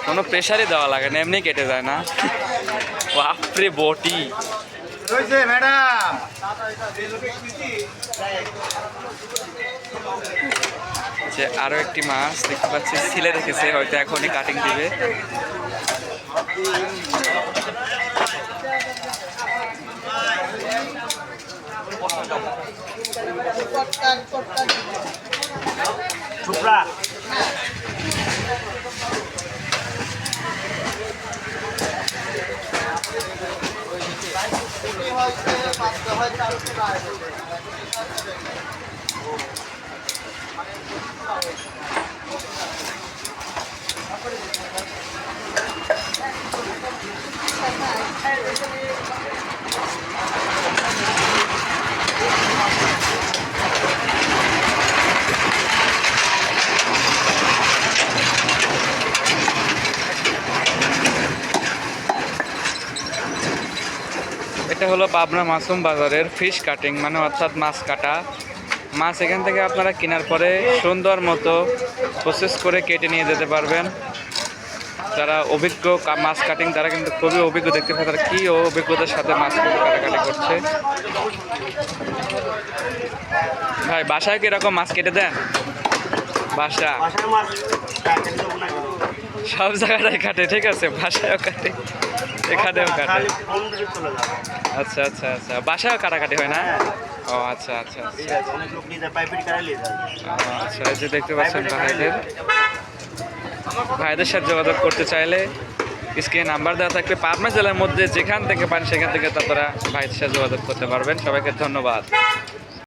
কোনো প্রেশারই দেওয়া লাগে না, এমনি কেটে যায় না। বাপরে বটি ম্যাডাম, যে আরো একটি মাছ দেখতে পাচ্ছি সিলে রেখেছে, হয়তো এখনই কাটিং দিবে। এটা হলো পাবনা মাসুম বাজারের ফিশ কাটিং, মানে অর্থাৎ মাছ কাটা। মাছ এখান থেকে আপনারা কেনার পরে সুন্দর মতো প্রসেস করে কেটে নিয়ে যেতে পারবেন। যারা অভিজ্ঞ মাছ কাটিং তারা কিন্তু খুবই অভিজ্ঞ, দেখতে পাবে তারা কী অভিজ্ঞতার সাথে মাছ কাটাকাটি করছে। ভাই বাসায় কীরকম মাছ কেটে দেন? বাসা সব জায়গাটাই কাটে, ঠিক আছে, বাসায়ও কাটে এখানেও কাটে। আচ্ছা আচ্ছা আচ্ছা, বাসায়ও কাটাকাটি হয় না? ও আচ্ছা আচ্ছা আচ্ছা, এই যে দেখতে পাচ্ছেন ভাইদের সাথে যোগাযোগ করতে চাইলে স্ক্রিনে নাম্বার দেওয়া থাকবে। পাবনা জেলার মধ্যে যেখান থেকে পান সেখান থেকে তারা ভাইদের সাথে যোগাযোগ করতে পারবেন। সবাইকে ধন্যবাদ।